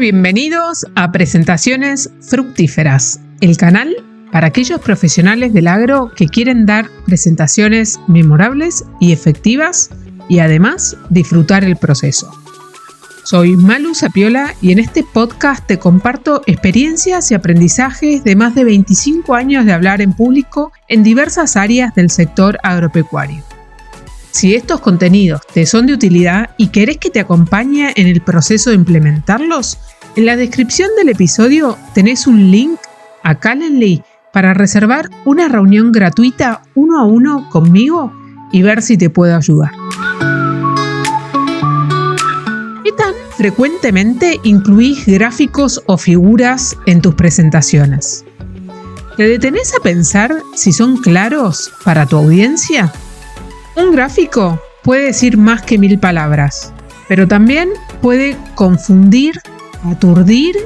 Bienvenidos a Presentaciones Fructíferas, el canal para aquellos profesionales del agro que quieren dar presentaciones memorables y efectivas y además disfrutar el proceso. Soy Malu Sapiola y en este podcast te comparto experiencias y aprendizajes de más de 25 años de hablar en público en diversas áreas del sector agropecuario. Si estos contenidos te son de utilidad y querés que te acompañe en el proceso de implementarlos, en la descripción del episodio tenés un link a Calendly para reservar una reunión gratuita 1 a 1 conmigo y ver si te puedo ayudar. ¿Qué tan frecuentemente incluís gráficos o figuras en tus presentaciones? ¿Te detenés a pensar si son claros para tu audiencia? Un gráfico puede decir más que 1000 palabras, pero también puede confundir, aturdir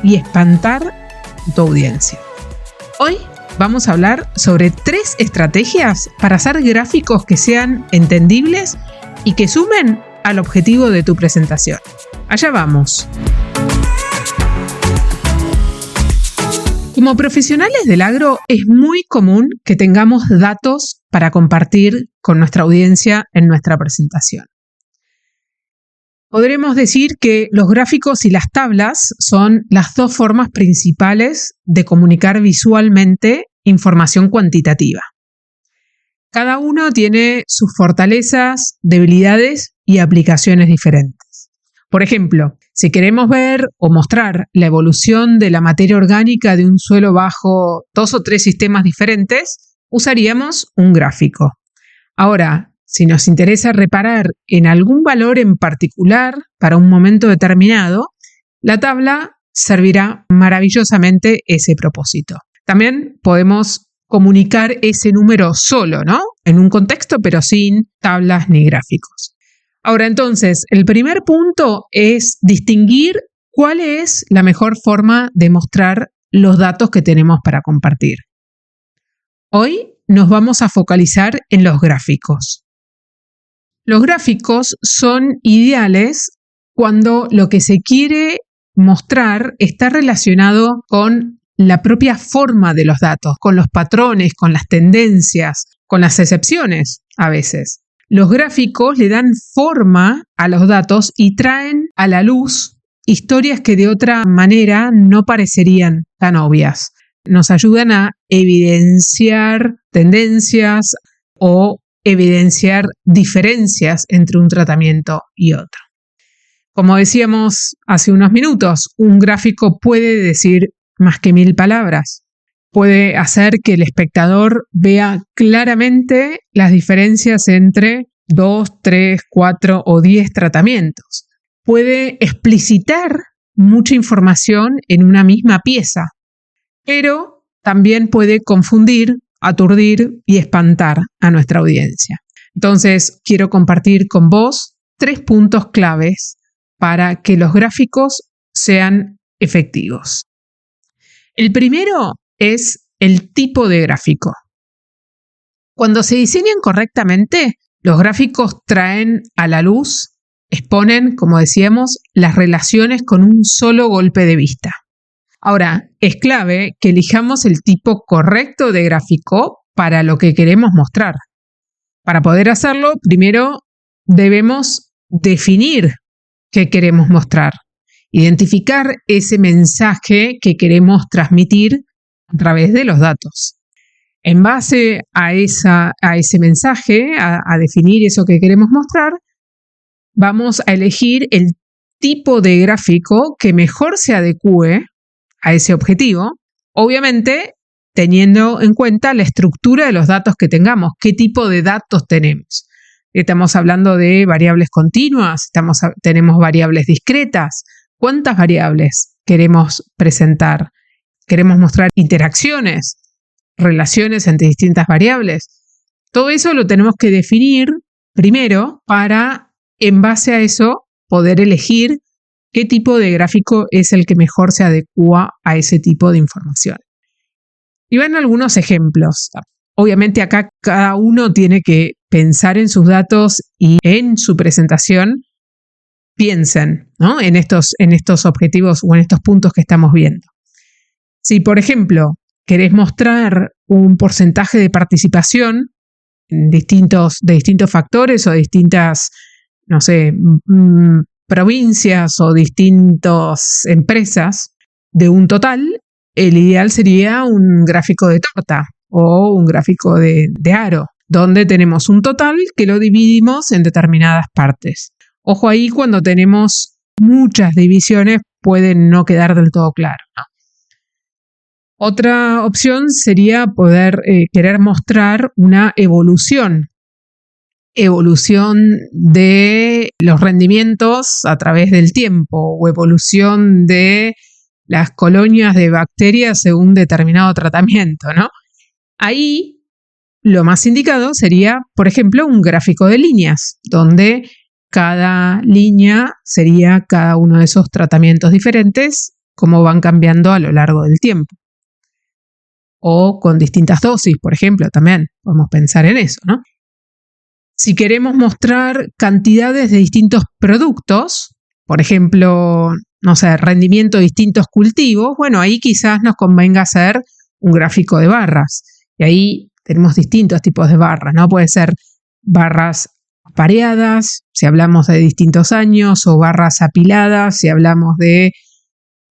y espantar a tu audiencia. Hoy vamos a hablar sobre 3 estrategias para hacer gráficos que sean entendibles y que sumen al objetivo de tu presentación. Allá vamos. Como profesionales del agro, es muy común que tengamos datos para compartir con nuestra audiencia en nuestra presentación. Podremos decir que los gráficos y las tablas son las 2 formas principales de comunicar visualmente información cuantitativa. Cada uno tiene sus fortalezas, debilidades y aplicaciones diferentes. Por ejemplo, si queremos ver o mostrar la evolución de la materia orgánica de un suelo bajo 2 o 3 sistemas diferentes, usaríamos un gráfico. Ahora, si nos interesa reparar en algún valor en particular para un momento determinado, la tabla servirá maravillosamente ese propósito. También podemos comunicar ese número solo, ¿no? En un contexto, pero sin tablas ni gráficos. Ahora, entonces, el primer punto es distinguir cuál es la mejor forma de mostrar los datos que tenemos para compartir. Hoy nos vamos a focalizar en los gráficos. Los gráficos son ideales cuando lo que se quiere mostrar está relacionado con la propia forma de los datos, con los patrones, con las tendencias, con las excepciones a veces. Los gráficos le dan forma a los datos y traen a la luz historias que de otra manera no parecerían tan obvias. Nos ayudan a evidenciar tendencias o evidenciar diferencias entre un tratamiento y otro. Como decíamos hace unos minutos, un gráfico puede decir más que 1000 palabras. Puede hacer que el espectador vea claramente las diferencias entre 2, 3, 4 o 10 tratamientos. Puede explicitar mucha información en una misma pieza, pero también puede confundir, aturdir y espantar a nuestra audiencia. Entonces, quiero compartir con vos 3 puntos claves para que los gráficos sean efectivos. El primero es el tipo de gráfico. Cuando se diseñan correctamente, los gráficos traen a la luz, exponen, como decíamos, las relaciones con un solo golpe de vista. Ahora, es clave que elijamos el tipo correcto de gráfico para lo que queremos mostrar. Para poder hacerlo, primero debemos definir qué queremos mostrar, identificar ese mensaje que queremos transmitir a través de los datos. En base a ese mensaje, a definir eso que queremos mostrar, vamos a elegir el tipo de gráfico que mejor se adecue a ese objetivo, obviamente teniendo en cuenta la estructura de los datos que tengamos, qué tipo de datos tenemos. Estamos hablando de variables continuas, tenemos variables discretas. ¿Cuántas variables queremos presentar? ¿Queremos mostrar interacciones, relaciones entre distintas variables? Todo eso lo tenemos que definir primero para, en base a eso, poder elegir qué tipo de gráfico es el que mejor se adecua a ese tipo de información. Y van algunos ejemplos. Obviamente acá cada uno tiene que pensar en sus datos y en su presentación piensen, ¿no? en estos objetivos o en estos puntos que estamos viendo. Si, por ejemplo, querés mostrar un porcentaje de participación de distintos factores o de distintas, no sé, provincias o distintas empresas de un total, el ideal sería un gráfico de torta o un gráfico de aro, donde tenemos un total que lo dividimos en determinadas partes. Ojo ahí, cuando tenemos muchas divisiones puede no quedar del todo claro, ¿no? Otra opción sería poder querer mostrar una evolución de los rendimientos a través del tiempo o evolución de las colonias de bacterias según determinado tratamiento, ¿no? Ahí lo más indicado sería, por ejemplo, un gráfico de líneas, donde cada línea sería cada uno de esos tratamientos diferentes, cómo van cambiando a lo largo del tiempo. O con distintas dosis, por ejemplo, también podemos pensar en eso, ¿no? Si queremos mostrar cantidades de distintos productos, por ejemplo, no sé, rendimiento de distintos cultivos, bueno, ahí quizás nos convenga hacer un gráfico de barras. Y ahí tenemos distintos tipos de barras, ¿no? Puede ser barras pareadas, si hablamos de distintos años, o barras apiladas, si hablamos de,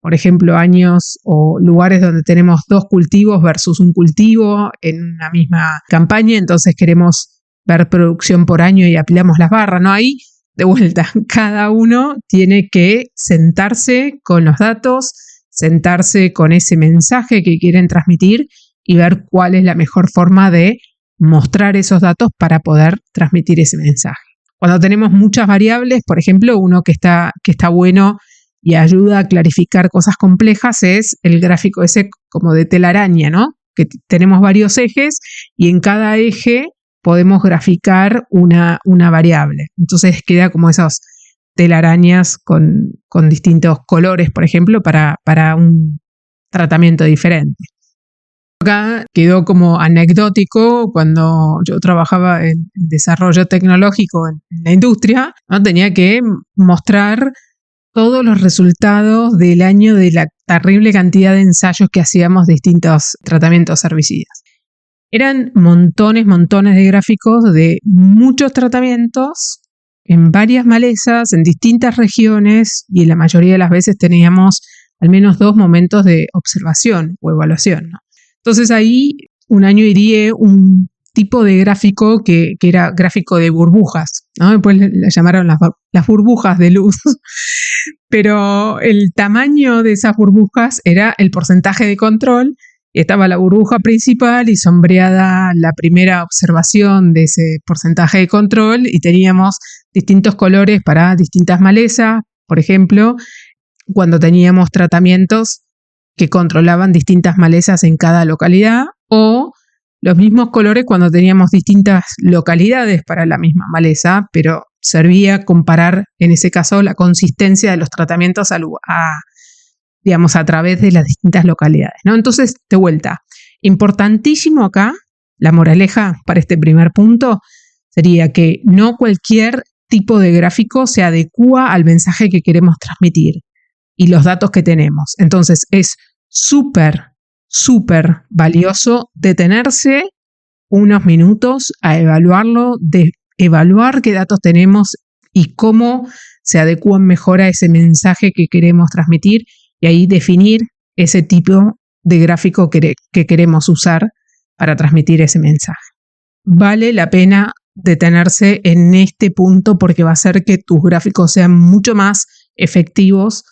por ejemplo, años o lugares donde tenemos 2 cultivos versus un cultivo en una misma campaña, entonces queremos ver producción por año y apilamos las barras, ¿no? Ahí, de vuelta, cada uno tiene que sentarse con los datos, sentarse con ese mensaje que quieren transmitir y ver cuál es la mejor forma de mostrar esos datos para poder transmitir ese mensaje. Cuando tenemos muchas variables, por ejemplo, uno que está bueno y ayuda a clarificar cosas complejas es el gráfico ese como de telaraña, ¿no? Que tenemos varios ejes y en cada eje podemos graficar una variable. Entonces queda como esas telarañas con distintos colores, por ejemplo, para un tratamiento diferente. Acá quedó como anecdótico cuando yo trabajaba en desarrollo tecnológico en la industria, ¿no? Tenía que mostrar todos los resultados del año de la terrible cantidad de ensayos que hacíamos de distintos tratamientos herbicidas. Eran montones de gráficos de muchos tratamientos en varias malezas, en distintas regiones, y la mayoría de las veces teníamos al menos 2 momentos de observación o evaluación, ¿no? Entonces ahí un año iría un tipo de gráfico que era gráfico de burbujas, ¿no? Después le llamaron las burbujas de luz, pero el tamaño de esas burbujas era el porcentaje de control. Estaba la burbuja principal y sombreada la primera observación de ese porcentaje de control y teníamos distintos colores para distintas malezas, por ejemplo, cuando teníamos tratamientos que controlaban distintas malezas en cada localidad, o los mismos colores cuando teníamos distintas localidades para la misma maleza, pero servía comparar en ese caso la consistencia de los tratamientos digamos, a través de las distintas localidades, ¿no? Entonces, de vuelta, importantísimo acá, la moraleja para este primer punto sería que no cualquier tipo de gráfico se adecúa al mensaje que queremos transmitir y los datos que tenemos. Entonces, es súper valioso detenerse unos minutos a evaluarlo, de evaluar qué datos tenemos y cómo se adecúan mejor a ese mensaje que queremos transmitir, y ahí definir ese tipo de gráfico que queremos usar para transmitir ese mensaje. Vale la pena detenerse en este punto porque va a hacer que tus gráficos sean mucho más efectivos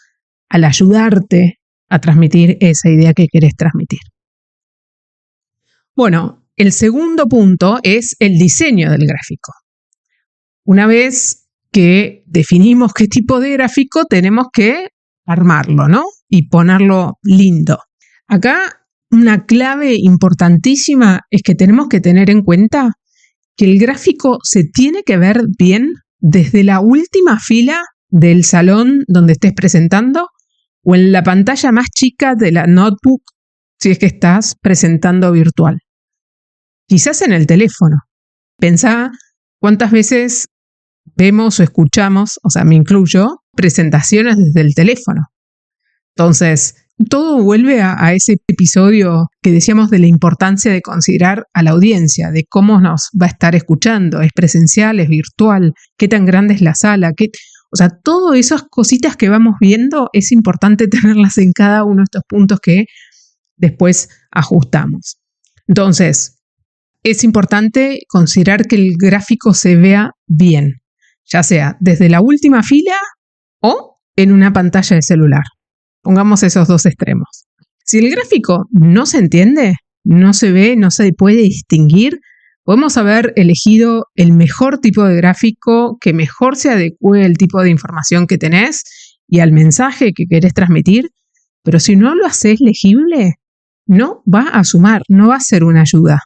al ayudarte a transmitir esa idea que querés transmitir. Bueno, el segundo punto es el diseño del gráfico. Una vez que definimos qué tipo de gráfico, tenemos que armarlo, ¿no? Y ponerlo lindo. Acá una clave importantísima es que tenemos que tener en cuenta que el gráfico se tiene que ver bien desde la última fila del salón donde estés presentando o en la pantalla más chica de la notebook si es que estás presentando virtual. Quizás en el teléfono. Pensá cuántas veces vemos o escuchamos, o sea, me incluyo, presentaciones desde el teléfono. Entonces, todo vuelve a ese episodio que decíamos de la importancia de considerar a la audiencia, de cómo nos va a estar escuchando, es presencial, es virtual, qué tan grande es la sala, o sea, todas esas cositas que vamos viendo es importante tenerlas en cada uno de estos puntos que después ajustamos. Entonces, es importante considerar que el gráfico se vea bien, ya sea desde la última fila o en una pantalla de celular. Pongamos esos dos extremos. Si el gráfico no se entiende, no se ve, no se puede distinguir, podemos haber elegido el mejor tipo de gráfico que mejor se adecue al tipo de información que tenés y al mensaje que querés transmitir, pero si no lo haces legible, no va a sumar, no va a ser una ayuda.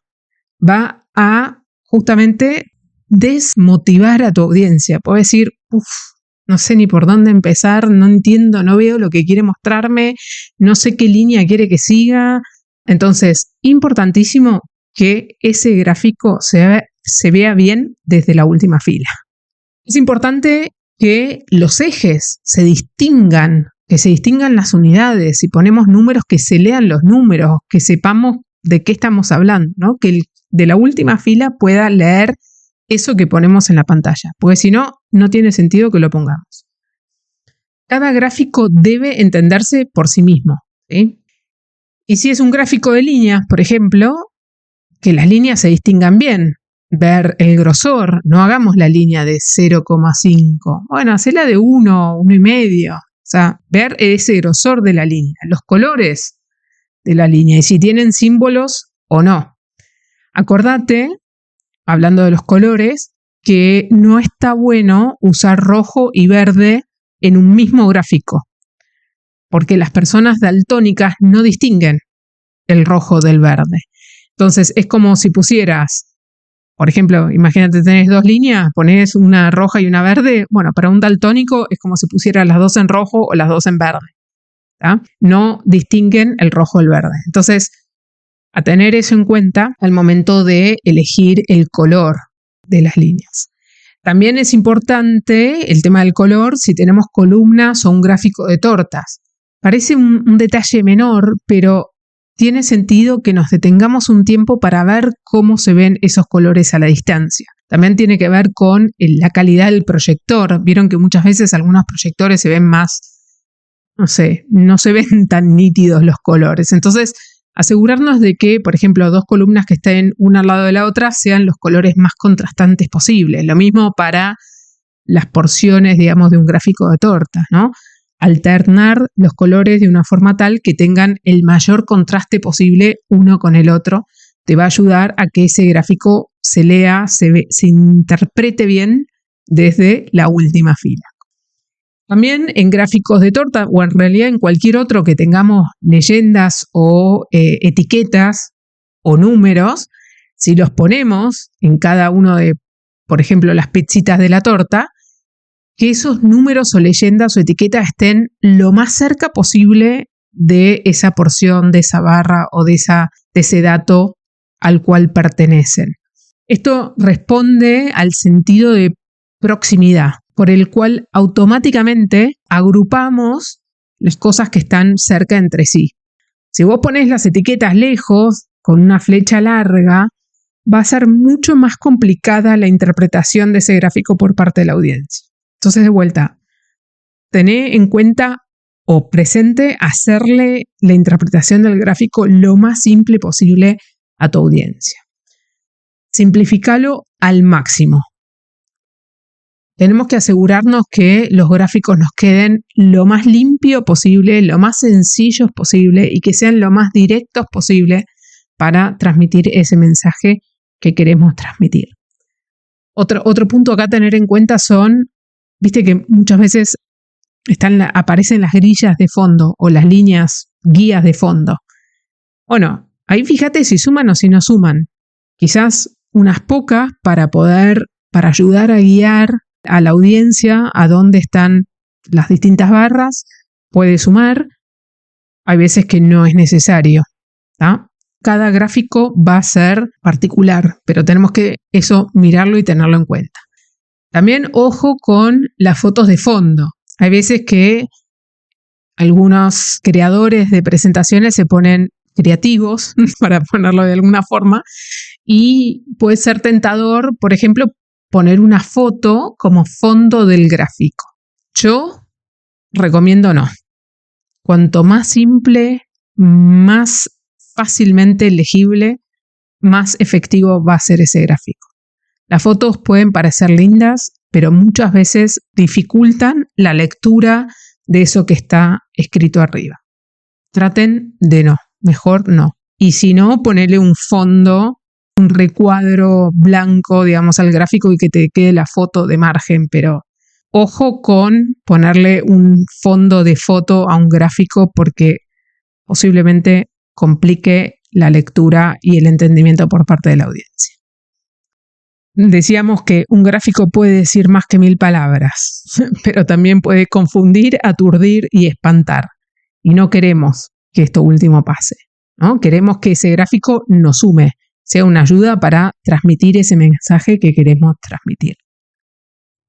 Va a justamente desmotivar a tu audiencia. Puedes decir, no sé ni por dónde empezar, no entiendo, no veo lo que quiere mostrarme, no sé qué línea quiere que siga. Entonces, importantísimo que ese gráfico se vea bien desde la última fila. Es importante que los ejes se distingan, que se distingan las unidades. Si ponemos números, que se lean los números, que sepamos de qué estamos hablando, ¿no? Que el de la última fila pueda leer eso que ponemos en la pantalla, porque si no, no tiene sentido que lo pongamos. Cada gráfico debe entenderse por sí mismo, ¿sí? Y si es un gráfico de líneas, por ejemplo, que las líneas se distingan bien, ver el grosor, no hagamos la línea de 0,5, bueno, hacela de 1, 1,5, o sea, ver ese grosor de la línea, los colores de la línea y si tienen símbolos o no. Acordate, hablando de los colores, que no está bueno usar rojo y verde en un mismo gráfico, porque las personas daltónicas no distinguen el rojo del verde. Entonces, es como si pusieras, por ejemplo, imagínate tenés dos líneas, ponés una roja y una verde, bueno, para un daltónico es como si pusieras las dos en rojo o las dos en verde, ¿tá? No distinguen el rojo del verde. Entonces, a tener eso en cuenta al momento de elegir el color de las líneas. También es importante el tema del color si tenemos columnas o un gráfico de tortas. Parece un detalle menor, pero tiene sentido que nos detengamos un tiempo para ver cómo se ven esos colores a la distancia. También tiene que ver con la calidad del proyector. Vieron que muchas veces algunos proyectores se ven más, no se ven tan nítidos los colores. Entonces, asegurarnos de que, por ejemplo, dos columnas que estén una al lado de la otra sean los colores más contrastantes posibles. Lo mismo para las porciones, digamos, de un gráfico de tortas, ¿no? Alternar los colores de una forma tal que tengan el mayor contraste posible uno con el otro. Te va a ayudar a que ese gráfico se lea, se interprete bien desde la última fila. También en gráficos de torta o en realidad en cualquier otro que tengamos leyendas o etiquetas o números, si los ponemos en cada uno de, por ejemplo, las pechitas de la torta, que esos números o leyendas o etiquetas estén lo más cerca posible de esa porción, de esa barra o de ese dato al cual pertenecen. Esto responde al sentido de proximidad, por el cual automáticamente agrupamos las cosas que están cerca entre sí. Si vos ponés las etiquetas lejos, con una flecha larga, va a ser mucho más complicada la interpretación de ese gráfico por parte de la audiencia. Entonces, de vuelta, tené en cuenta o presente hacerle la interpretación del gráfico lo más simple posible a tu audiencia. Simplificalo al máximo. Tenemos que asegurarnos que los gráficos nos queden lo más limpio posible, lo más sencillos posible y que sean lo más directos posible para transmitir ese mensaje que queremos transmitir. Otro punto acá a tener en cuenta son, viste que muchas veces aparecen las grillas de fondo o las líneas guías de fondo. Bueno, ahí fíjate si suman o si no suman. Quizás unas pocas para ayudar a guiar a la audiencia a dónde están las distintas barras, puede sumar. Hay veces que no es necesario, ¿tá? Cada gráfico va a ser particular, pero tenemos que eso mirarlo y tenerlo en cuenta. También ojo con las fotos de fondo. Hay veces que algunos creadores de presentaciones se ponen creativos, para ponerlo de alguna forma, y puede ser tentador, por ejemplo, poner una foto como fondo del gráfico. Yo recomiendo no. Cuanto más simple, más fácilmente legible, más efectivo va a ser ese gráfico. Las fotos pueden parecer lindas, pero muchas veces dificultan la lectura de eso que está escrito arriba. Traten de no, mejor no. Y si no, ponele un fondo, un recuadro blanco, digamos, al gráfico y que te quede la foto de margen, pero ojo con ponerle un fondo de foto a un gráfico porque posiblemente complique la lectura y el entendimiento por parte de la audiencia. Decíamos que un gráfico puede decir más que 1000 palabras, pero también puede confundir, aturdir y espantar. Y no queremos que esto último pase, ¿no? Queremos que ese gráfico nos sume, sea una ayuda para transmitir ese mensaje que queremos transmitir.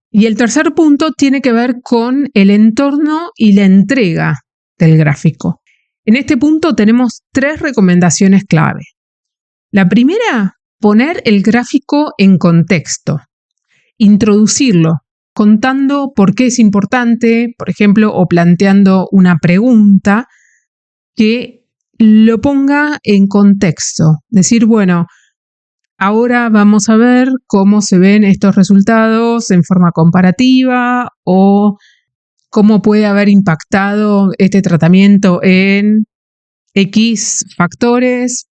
Y el tercer punto tiene que ver con el entorno y la entrega del gráfico. En este punto tenemos 3 recomendaciones clave. La primera, poner el gráfico en contexto, introducirlo, contando por qué es importante, por ejemplo, o planteando una pregunta que lo ponga en contexto. Decir, bueno, ahora vamos a ver cómo se ven estos resultados en forma comparativa o cómo puede haber impactado este tratamiento en X factores.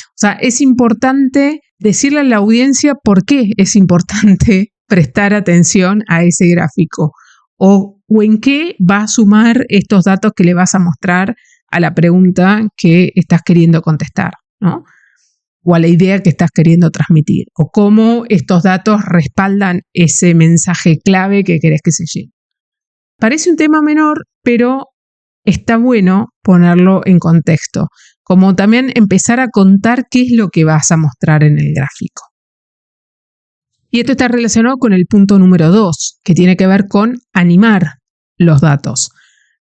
O sea, es importante decirle a la audiencia por qué es importante prestar atención a ese gráfico o en qué va a sumar estos datos que le vas a mostrar a la pregunta que estás queriendo contestar, ¿no? O a la idea que estás queriendo transmitir, o cómo estos datos respaldan ese mensaje clave que querés que se llegue. Parece un tema menor, pero está bueno ponerlo en contexto, como también empezar a contar qué es lo que vas a mostrar en el gráfico. Y esto está relacionado con el punto número 2, que tiene que ver con animar los datos.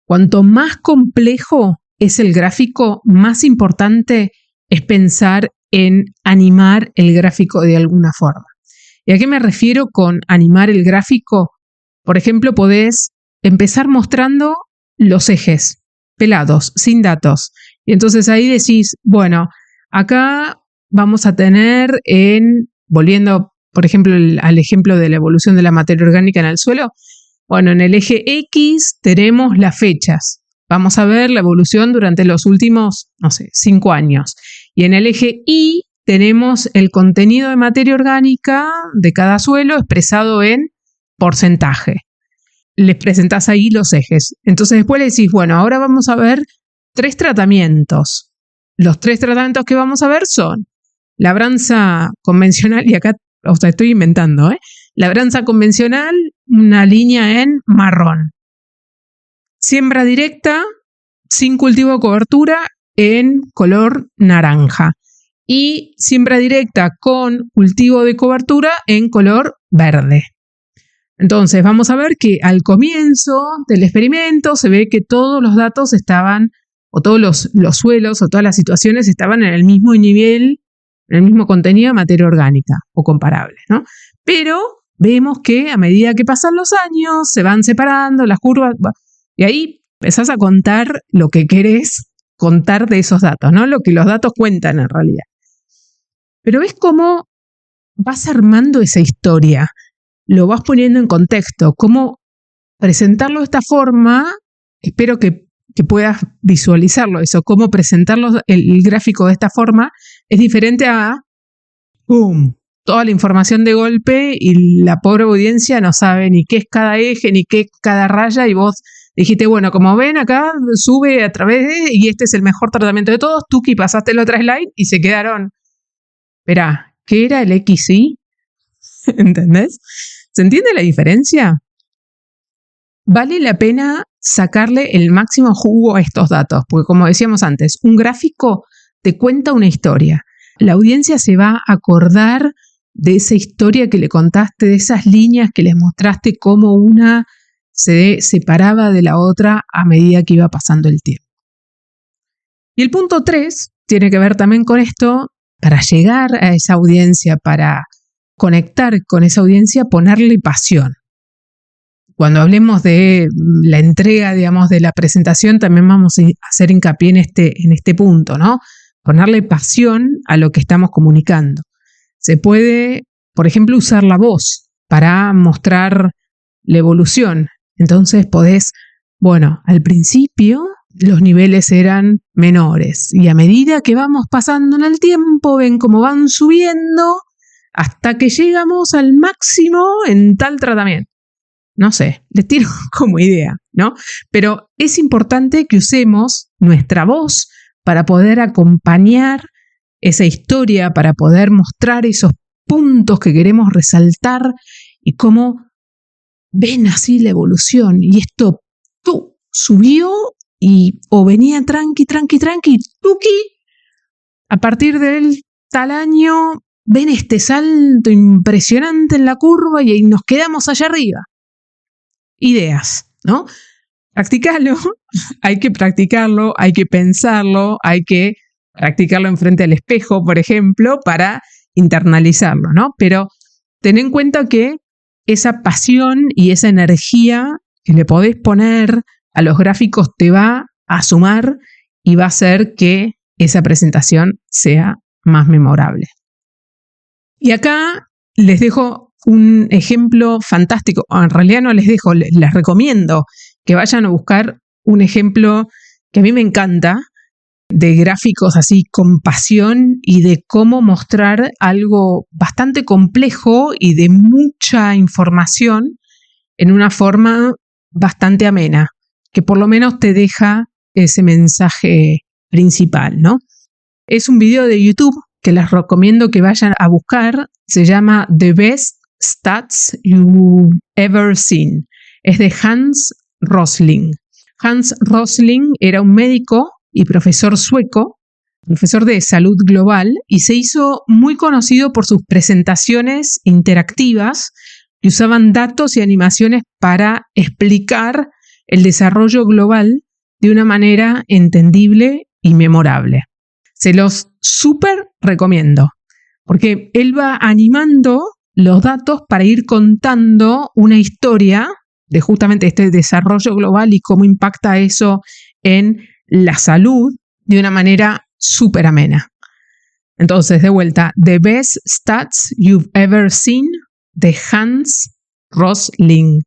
Cuanto más complejo es el gráfico, más importante es pensar en animar el gráfico de alguna forma. ¿Y a qué me refiero con animar el gráfico? Por ejemplo, podés empezar mostrando los ejes pelados, sin datos. Y entonces ahí decís, bueno, acá vamos a tener volviendo, por ejemplo, al ejemplo de la evolución de la materia orgánica en el suelo, bueno, en el eje X tenemos las fechas. Vamos a ver la evolución durante los últimos, 5 años. Y en el eje Y tenemos el contenido de materia orgánica de cada suelo expresado en porcentaje. Les presentás ahí los ejes. Entonces después le decís, bueno, ahora vamos a ver 3 tratamientos. Los 3 tratamientos que vamos a ver son labranza convencional, y acá estoy inventando, labranza convencional, una línea en marrón. Siembra directa, sin cultivo de cobertura, en color naranja. Y siembra directa con cultivo de cobertura en color verde. Entonces vamos a ver que al comienzo del experimento se ve que todos los datos estaban, o todos los suelos o todas las situaciones estaban en el mismo nivel, en el mismo contenido de materia orgánica o comparable, ¿no? Pero vemos que a medida que pasan los años se van separando las curvas y ahí empezás a contar lo que querés contar de esos datos, ¿no? Lo que los datos cuentan en realidad. Pero ves cómo vas armando esa historia, lo vas poniendo en contexto, cómo presentarlo de esta forma, espero que puedas visualizarlo eso, cómo presentarlo el gráfico de esta forma es diferente a ¡pum! Toda la información de golpe y la pobre audiencia no sabe ni qué es cada eje, ni qué es cada raya y vos dijiste, bueno, como ven acá sube a través y este es el mejor tratamiento de todos, tú que pasaste la otra slide y se quedaron. Esperá, ¿qué era el XY? ¿Entendés? ¿Se entiende la diferencia? Vale la pena sacarle el máximo jugo a estos datos, porque como decíamos antes, un gráfico te cuenta una historia. La audiencia se va a acordar de esa historia que le contaste, de esas líneas que les mostraste como una se separaba de la otra a medida que iba pasando el tiempo. Y el punto 3 tiene que ver también con esto, para llegar a esa audiencia, para conectar con esa audiencia, ponerle pasión. Cuando hablemos de la entrega, digamos, de la presentación, también vamos a hacer hincapié en este punto, ¿no? Ponerle pasión a lo que estamos comunicando. Se puede, por ejemplo, usar la voz para mostrar la evolución. Entonces podés, al principio los niveles eran menores y a medida que vamos pasando en el tiempo, ven cómo van subiendo hasta que llegamos al máximo en tal tratamiento. No sé, les tiro como idea, ¿no? Pero es importante que usemos nuestra voz para poder acompañar esa historia, para poder mostrar esos puntos que queremos resaltar y cómo ven así la evolución. Y esto subió o venía tranqui, tuki. A partir del tal año ven este salto impresionante en la curva y nos quedamos allá arriba. Ideas, ¿no? Practicarlo, hay que practicarlo, hay que pensarlo, hay que practicarlo enfrente al espejo, por ejemplo, para internalizarlo, ¿no? Pero ten en cuenta que esa pasión y esa energía que le podés poner a los gráficos te va a sumar y va a hacer que esa presentación sea más memorable. Y acá les dejo un ejemplo fantástico, en realidad no les dejo, les recomiendo que vayan a buscar un ejemplo que a mí me encanta, de gráficos así con pasión y de cómo mostrar algo bastante complejo y de mucha información en una forma bastante amena, que por lo menos te deja ese mensaje principal, ¿no? Es un video de YouTube que les recomiendo que vayan a buscar, se llama The Best Stats You've Ever Seen. Es de Hans Rosling. Hans Rosling era un médico y profesor sueco, profesor de salud global, y se hizo muy conocido por sus presentaciones interactivas que usaban datos y animaciones para explicar el desarrollo global de una manera entendible y memorable. Se los súper recomiendo, porque él va animando los datos para ir contando una historia de justamente este desarrollo global y cómo impacta eso en la salud de una manera súper amena. Entonces, de vuelta, The Best Stats You've Ever Seen, de Hans Rosling.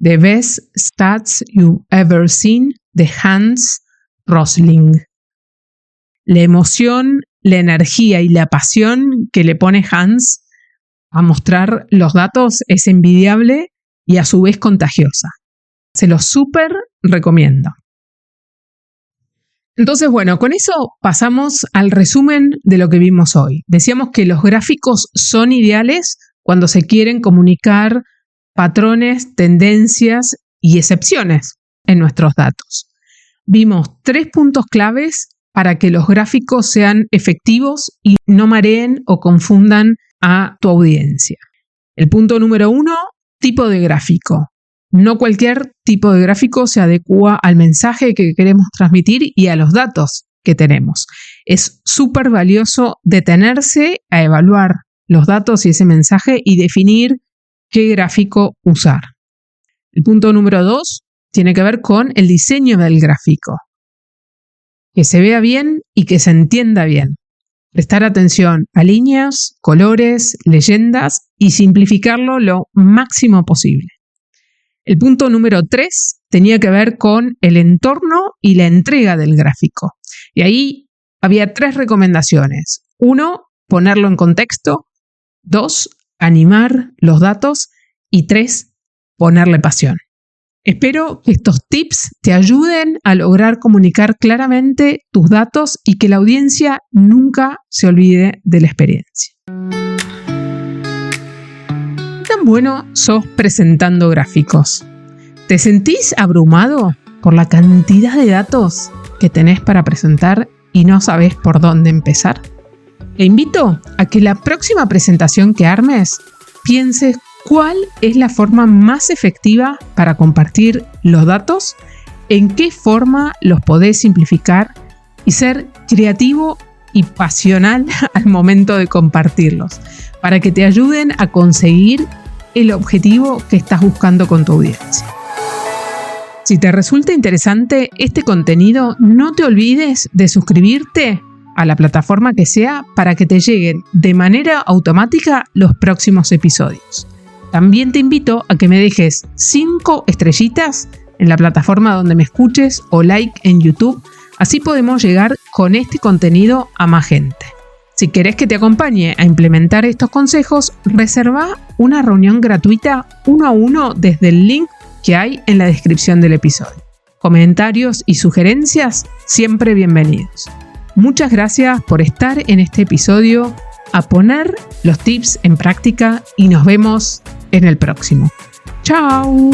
The Best Stats You've Ever Seen, de Hans Rosling. La emoción, la energía y la pasión que le pone Hans a mostrar los datos es envidiable y a su vez contagiosa. Se los súper recomiendo. Entonces, con eso pasamos al resumen de lo que vimos hoy. Decíamos que los gráficos son ideales cuando se quieren comunicar patrones, tendencias y excepciones en nuestros datos. Vimos 3 puntos claves para que los gráficos sean efectivos y no mareen o confundan a tu audiencia. El punto número 1, tipo de gráfico. No cualquier tipo de gráfico se adecua al mensaje que queremos transmitir y a los datos que tenemos. Es súper valioso detenerse a evaluar los datos y ese mensaje y definir qué gráfico usar. El punto número 2 tiene que ver con el diseño del gráfico. Que se vea bien y que se entienda bien. Prestar atención a líneas, colores, leyendas y simplificarlo lo máximo posible. El punto número 3 tenía que ver con el entorno y la entrega del gráfico. Y ahí había 3 recomendaciones. 1, ponerlo en contexto. 2, animar los datos. Y 3, ponerle pasión. Espero que estos tips te ayuden a lograr comunicar claramente tus datos y que la audiencia nunca se olvide de la experiencia. ¿Tan bueno sos presentando gráficos? ¿Te sentís abrumado por la cantidad de datos que tenés para presentar y no sabés por dónde empezar? Te invito a que la próxima presentación que armes pienses cuál es la forma más efectiva para compartir los datos, en qué forma los podés simplificar y ser creativo y pasional al momento de compartirlos, para que te ayuden a conseguir el objetivo que estás buscando con tu audiencia. Si te resulta interesante este contenido, no te olvides de suscribirte a la plataforma que sea para que te lleguen de manera automática los próximos episodios. También te invito a que me dejes 5 estrellitas en la plataforma donde me escuches o like en YouTube, así podemos llegar con este contenido a más gente. Si querés que te acompañe a implementar estos consejos, reserva una reunión gratuita 1 a 1 desde el link que hay en la descripción del episodio. Comentarios y sugerencias siempre bienvenidos. Muchas gracias por estar en este episodio, a poner los tips en práctica y nos vemos en el próximo. ¡Chao!